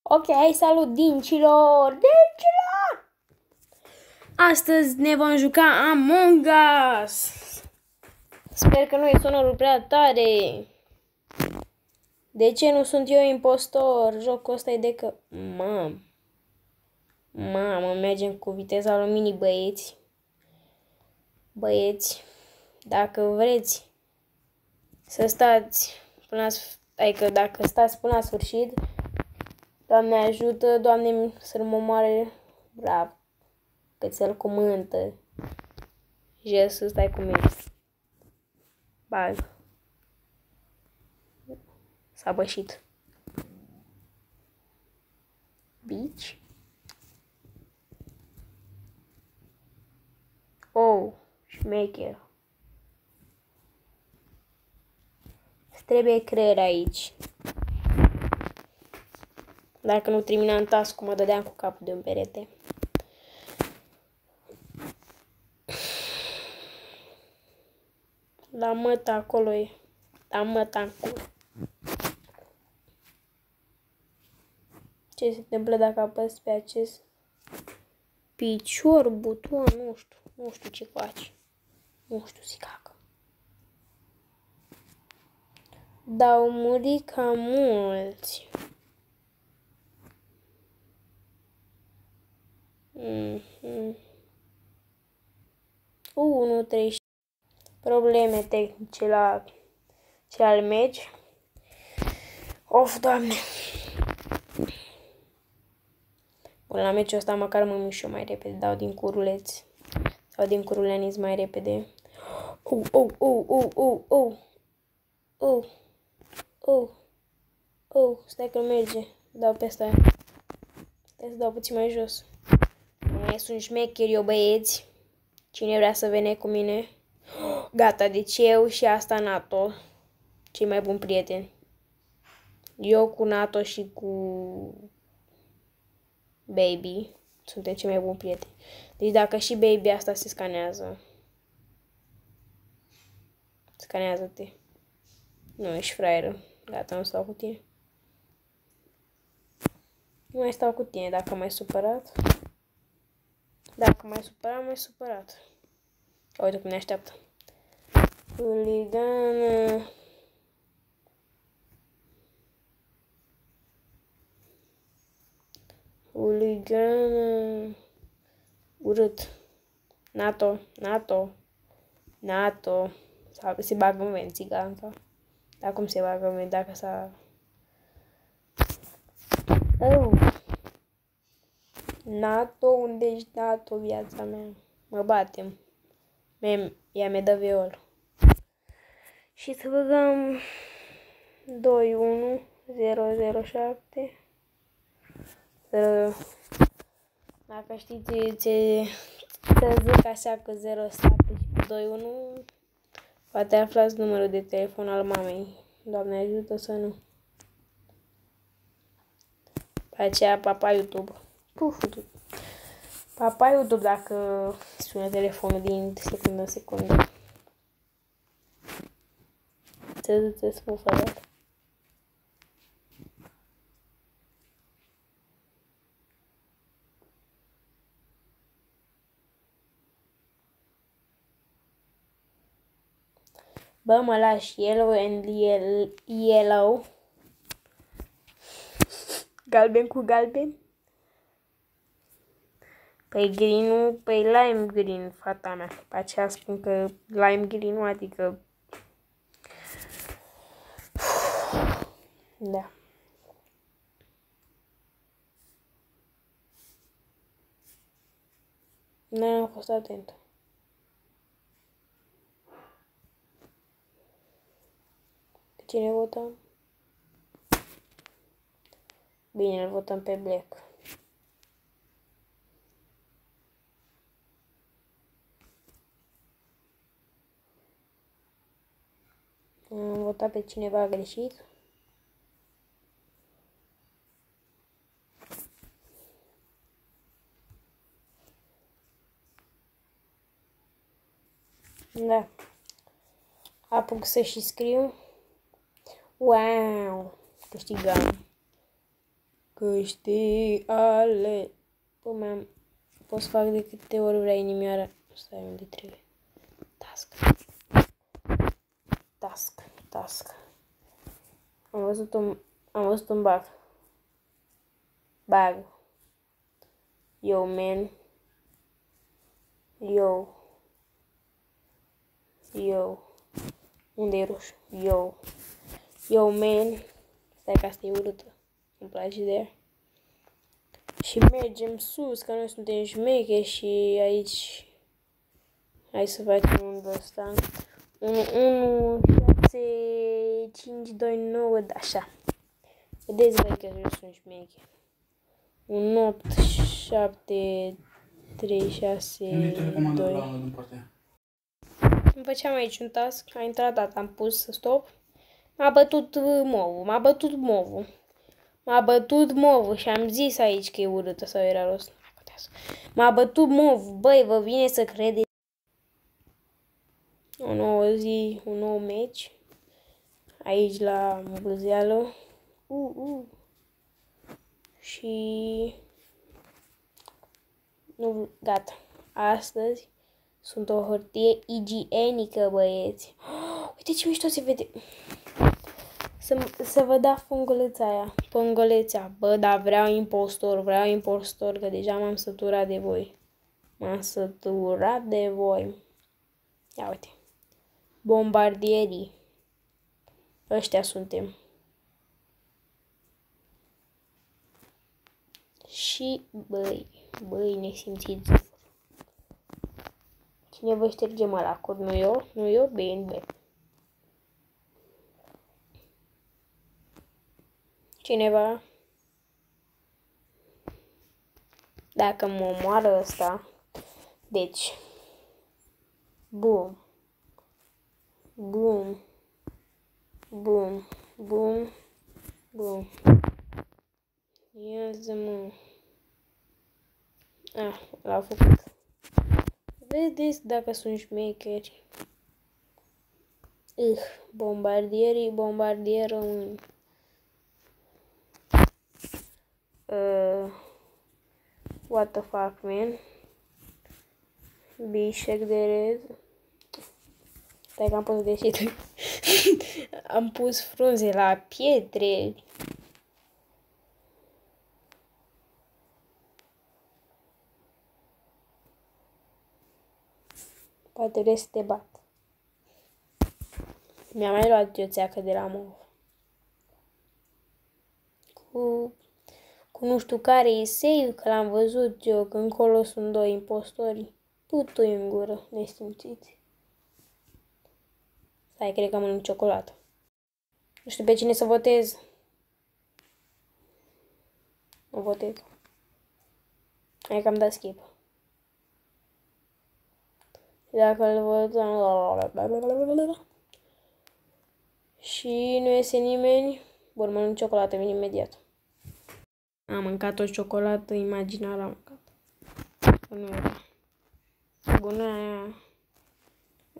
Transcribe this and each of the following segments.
Ok, salut dincilor! Astăzi ne vom juca Among Us! Sper că nu e sonorul prea tare. De ce nu sunt eu impostor? Jocul ăsta e de că... Mamă, mergem cu viteza luminii, băieți. Băieți, dacă vreți să stați până la... Adică dacă stați până la sfârșit, Doamne ajută, Doamne să-l mă moare, bravo, că ți-l comântă. Jesus, stai cu mine. Bag. S-a bășit. Bitch. Oh, șmecher. Trebuie creier aici. Dacă nu terminam task-ul, mă dădeam cu capul de un perete. La măta acolo e. La măta acolo. Ce se întâmplă dacă apăs pe acest picior, buton, nu știu ce faci. Nu știu, si cacă. Dar au murit cam mulți. 1-3. Probleme tehnice la celălalt meci. Of, Doamne. Bun, la meciul ăsta măcar mă mișc mai repede. Dau din curuleți. Sau din curuleniți mai repede. Stai că merge. Dau pe asta. Stai să dau puțin mai jos. Mai sunt șmecheri eu, băieți. Cine vrea să vene cu mine? Gata, deci eu și asta NATO. Cei mai buni prieteni. Eu cu NATO și cu Baby suntem cei mai buni prieteni. Deci dacă și Baby asta se scanează. Scanează-te. Nu, ești fraieră. Gata, nu stau cu tine. Nu mai stau cu tine dacă m-ai supărat. Dacă m-ai supărat, m-ai supărat. Uite cum ne așteaptă. Huligană. Huligană. Urât. NATO. Se bagă în vent, țiganca. Dar cum se bagă în vent dacă s-a... NATO, unde ești NATO, viața mea? Mă batem. Ea mi-a dat viol. Și să băgăm 2-1-0-0-7. Dacă știți ce să zic așa că 0-7 și 2-1, poate aflați numărul de telefon al mamei. Doamne ajută să nu. Pe aceea, papa YouTube. Papa YouTube dacă sună telefonul din secundă în secundă. Să spun fără. Bă, mă lași yellow and yellow. Galben cu galben. Păi green-ul, păi lime green, fata mea. Pe aceea spun că lime green-ul, adică... Da. Nu am fost atent. Pe cine votăm? Bine, îl votăm pe Black. Am votat pe cineva greșit. Da. Apuc să și scriu. Wow! Câștigam. Că știi ale... Păi pot să fac de câte ori vrea inimioara. Stai unde trebuie. Task. Task. Am văzut un bug. Yo, man. Yo. Unde e roșu? Yo, man. Stai că asta e urâtă. Îmi place de ea. Și mergem sus, că noi suntem șmecheri și aici... Hai să facem un ăsta. 1, 6, 5, 2, 9, așa. Vedeți voi că eu sunt șmecheri. 1, 8, 7, 3, 6, 2. Îmi făceam aici un task, a intrat data, am pus stop. M-a bătut movul și am zis aici că e urâtă sau era rost. M-a bătut movul, băi, vă vine să credeți. O nouă zi, un nou meci. Aici la Bârzeală. Și... Nu, gata. Astăzi sunt o hârtie igienică, băieți. Uite ce mișto se vede. Să vă da funguleța. Bă, dar vreau impostor, că deja m-am săturat de voi. Ia uite. Bombardierii. Ăștia suntem. Și, băi, nesimțiți. Cine vă șterge la cod? Nu eu? Bine. Cineva? Dacă mă omoară ăsta, deci, bum. Ia zi, mă. L-au făcut. Vedeți dacă sunt șmecheri. Bombardieri români. What the fuck, man? Bișec de rez. Stai că am pus deșit. Am pus frunze la pietre. Poate vrei să te bat. Mi-a mai luat o țeacă de la mov. Cu nu știu care e save, că l-am văzut eu, că încolo sunt 2 impostori. Putu-i în gură, nesimțiți. Stai, cred că mănânc ciocolată. Nu știu pe cine să votez. Nu votez. Hai că am dat skip. Dacă îl văd... Și nu iese nimeni. Bun, mănânc ciocolată, vin imediat. Am mâncat o ciocolată imaginară, am mâncat. Nu era. Bună aia.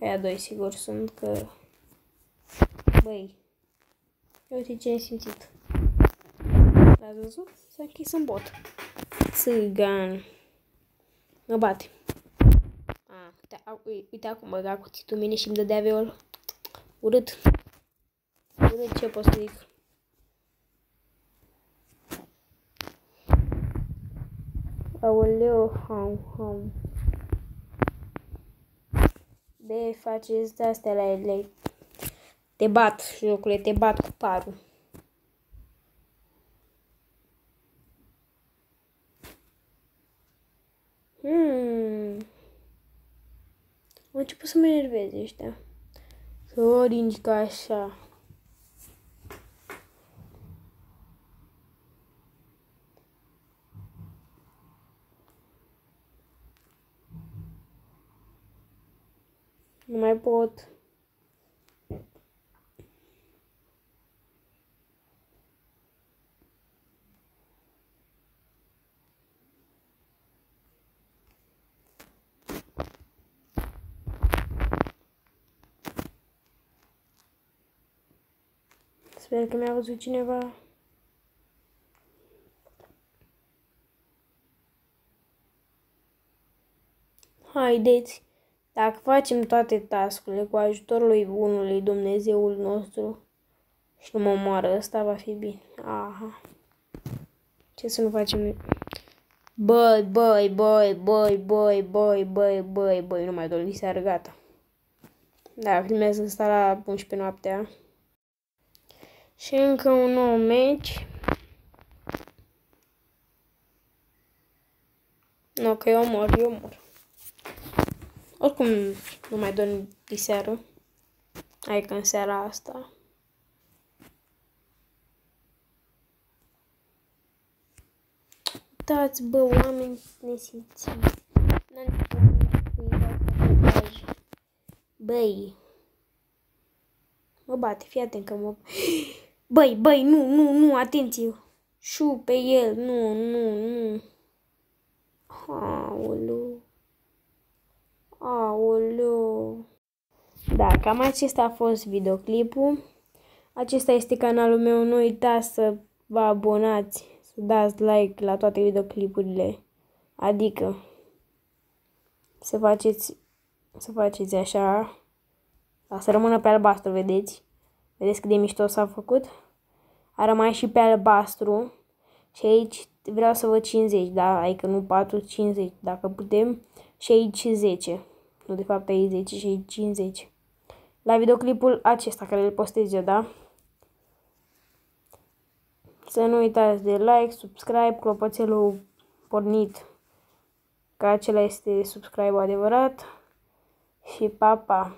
Aia 2 sigur sunt că... Băi. Uite ce am simțit. L-ați văzut? S-a închis în bot. Țigan. Mă bate. Uite acum băga cuțitul mine și îmi dădea viol. Urât. Ce pot să zic? Aoleu, ham. De faceți de-astea la ele. Te bat, jocule, te bat cu parul. Am început să mă enerveze ăștia. Să oringi ca așa. Nu mai pot. Sper că mi-a văzut cineva. Haideți, dacă facem toate tascurile cu ajutorul lui Bunului Dumnezeul nostru și nu mă omoară ăsta, va fi bine. Aha. Ce să nu facem noi? Băi, nu mai dormi seară, gata. Da, filmează asta la 11 noaptea. Și încă un nou meci. Nu, că eu mor. Oricum, nu mai dorm diseară. Hai că în seara asta. Uitați, bă, oameni nesimțiți. Băi. Mă bate, fii atent că mă... Băi, nu, atenție. Șu pe el, nu. Aoleu. Da, cam acesta a fost videoclipul. Acesta este canalul meu, nu uitați să vă abonați, să dați like la toate videoclipurile. Adică să faceți așa, să rămână pe albastru, vedeți? Vedeți cât de mișto s-a făcut? A rămas și pe albastru și aici vreau să văd 50, da? Adică nu 4, 50, dacă putem. Și aici 10. Nu, de fapt aici 10 și aici 50. La videoclipul acesta care îl postez eu, da? Să nu uitați de like, subscribe, clopoțelul pornit, că acela este subscribe adevărat. Și pa, pa!